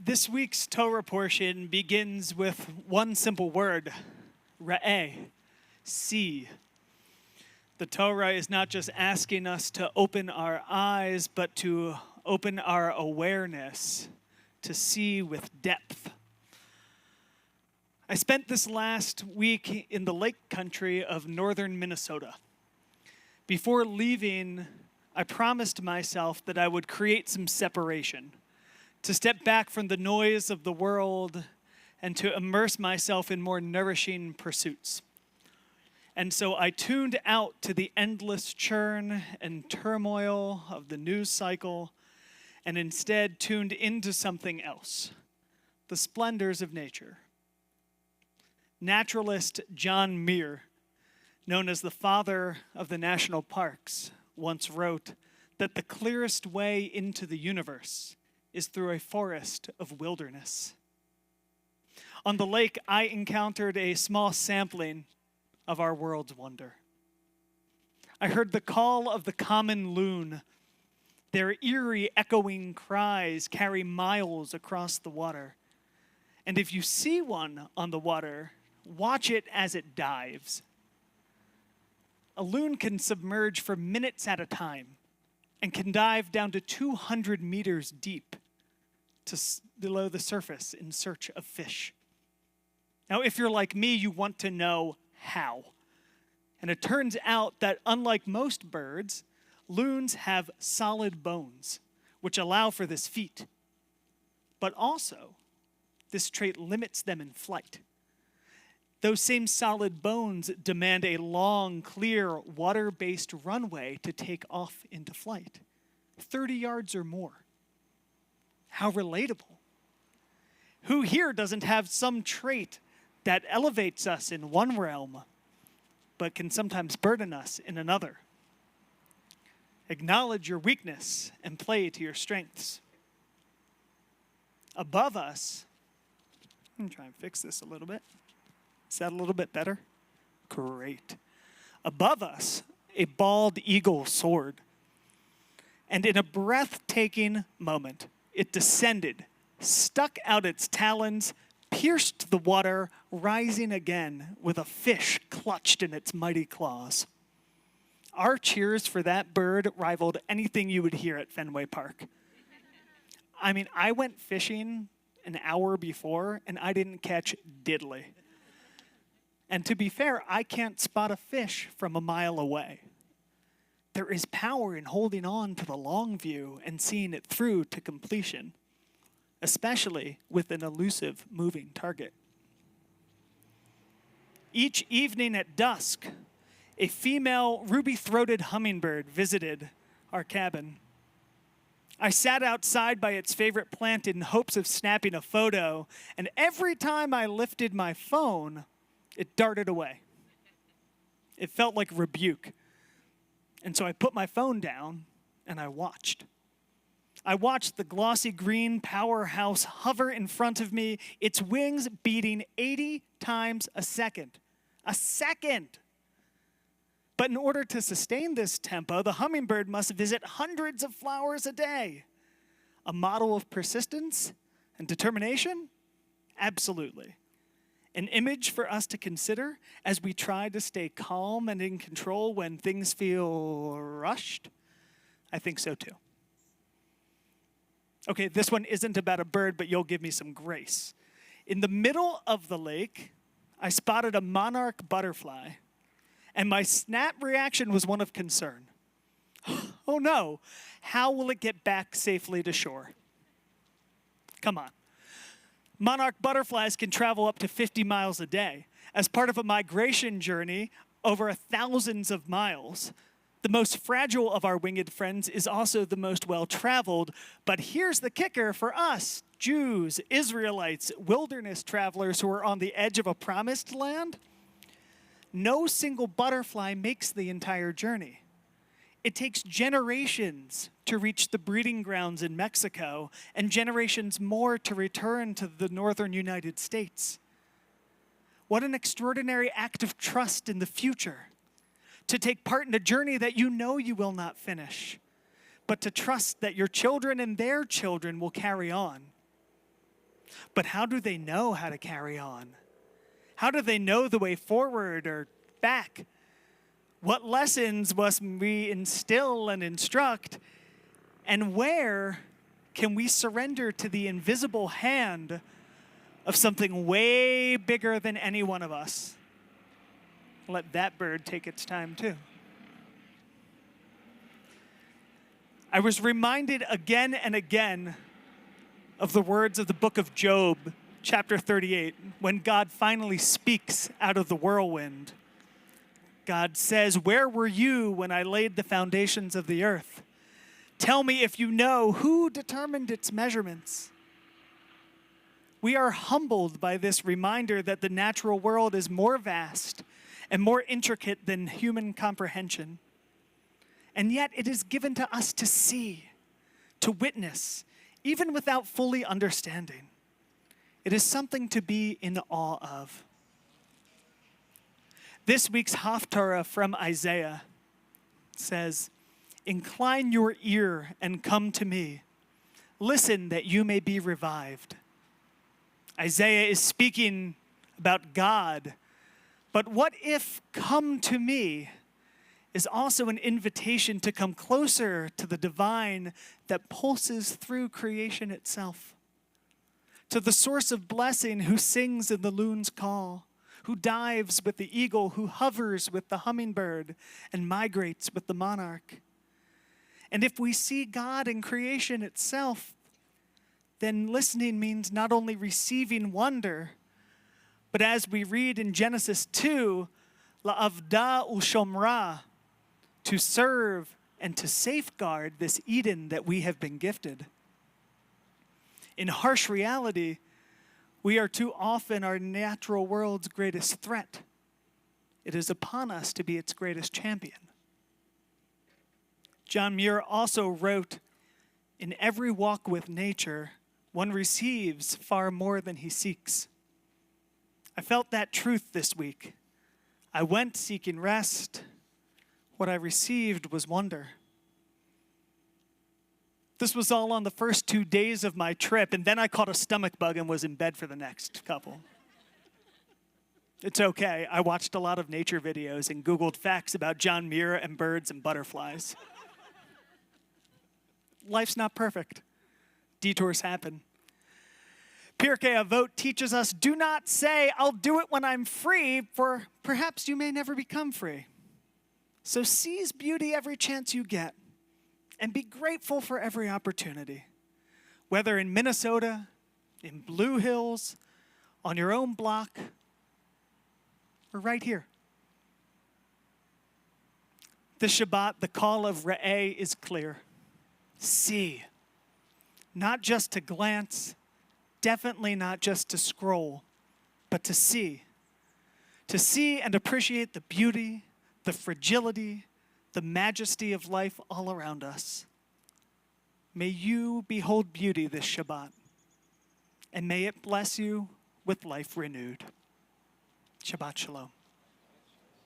This week's Torah portion begins with one simple word, ra'eh, see. The Torah is not just asking us to open our eyes, but to open our awareness, to see with depth. I spent this last week in the lake country of northern Minnesota. Before leaving, I promised myself that I would create some separation, to step back from the noise of the world and to immerse myself in more nourishing pursuits. And so I tuned out to the endless churn and turmoil of the news cycle and instead tuned into something else, the splendors of nature. Naturalist John Muir, known as the father of the national parks, once wrote that the clearest way into the universe is through a forest of wilderness. On the lake, I encountered a small sampling of our world's wonder. I heard the call of the common loon. Their eerie, echoing cries carry miles across the water. And if you see one on the water, watch it as it dives. A loon can submerge for minutes at a time and can dive down to 200 meters deep to below the surface in search of fish. Now, if you're like me, you want to know how. And it turns out that unlike most birds, loons have solid bones, which allow for this feat. But also, this trait limits them in flight. Those same solid bones demand a long, clear, water-based runway to take off into flight, 30 yards or more. How relatable. Who here doesn't have some trait that elevates us in one realm, but can sometimes burden us in another? Acknowledge your weakness and play to your strengths. Above us, I'm going to try and fix this a little bit. Is that a little bit better? Great. Above us, a bald eagle soared. And in a breathtaking moment, it descended, stuck out its talons, pierced the water, rising again with a fish clutched in its mighty claws. Our cheers for that bird rivaled anything you would hear at Fenway Park. I mean, I went fishing an hour before, and I didn't catch diddly. And to be fair, I can't spot a fish from a mile away. There is power in holding on to the long view and seeing it through to completion, especially with an elusive moving target. Each evening at dusk, a female ruby-throated hummingbird visited our cabin. I sat outside by its favorite plant in hopes of snapping a photo, and every time I lifted my phone, it darted away. It felt like rebuke. And so I put my phone down and I watched. I watched the glossy green powerhouse hover in front of me, its wings beating 80 times a second. A second! But in order to sustain this tempo, the hummingbird must visit hundreds of flowers a day. A model of persistence and determination? Absolutely. An image for us to consider as we try to stay calm and in control when things feel rushed? I think so too. Okay, this one isn't about a bird, but you'll give me some grace. In the middle of the lake, I spotted a monarch butterfly, and my snap reaction was one of concern. Oh no, how will it get back safely to shore? Come on. Monarch butterflies can travel up to 50 miles a day. As part of a migration journey over thousands of miles, the most fragile of our winged friends is also the most well-traveled. But here's the kicker for us, Jews, Israelites, wilderness travelers who are on the edge of a promised land. No single butterfly makes the entire journey. It takes generations to reach the breeding grounds in Mexico and generations more to return to the northern United States. What an extraordinary act of trust in the future, to take part in a journey that you know you will not finish, but to trust that your children and their children will carry on. But how do they know how to carry on? How do they know the way forward or back? What lessons must we instill and instruct? And where can we surrender to the invisible hand of something way bigger than any one of us? Let that bird take its time too. I was reminded again and again of the words of the book of Job, chapter 38, when God finally speaks out of the whirlwind. God says, "Where were you when I laid the foundations of the earth? Tell me if you know who determined its measurements." We are humbled by this reminder that the natural world is more vast and more intricate than human comprehension. And yet it is given to us to see, to witness, even without fully understanding. It is something to be in awe of. This week's Haftarah from Isaiah says, "Incline your ear and come to me. Listen that you may be revived." Isaiah is speaking about God, but what if "come to me" is also an invitation to come closer to the divine that pulses through creation itself, to the source of blessing who sings in the loon's call, who dives with the eagle, who hovers with the hummingbird, and migrates with the monarch. And if we see God in creation itself, then listening means not only receiving wonder, but as we read in Genesis 2, la'avda u'shomra, to serve and to safeguard this Eden that we have been gifted. In harsh reality, we are too often our natural world's greatest threat. It is upon us to be its greatest champion. John Muir also wrote, "In every walk with nature, one receives far more than he seeks." I felt that truth this week. I went seeking rest. What I received was wonder. This was all on the first 2 days of my trip, and then I caught a stomach bug and was in bed for the next couple. It's okay. I watched a lot of nature videos and Googled facts about John Muir and birds and butterflies. Life's not perfect. Detours happen. Pirkei Avot teaches us, do not say, "I'll do it when I'm free," for perhaps you may never become free. So seize beauty every chance you get and be grateful for every opportunity, whether in Minnesota, in Blue Hills, on your own block, or right here. This Shabbat, the call of Re'eh is clear. See, not just to glance, definitely not just to scroll, but to see. To see and appreciate the beauty, the fragility, the majesty of life all around us. May you behold beauty this Shabbat, and may it bless you with life renewed. Shabbat Shalom.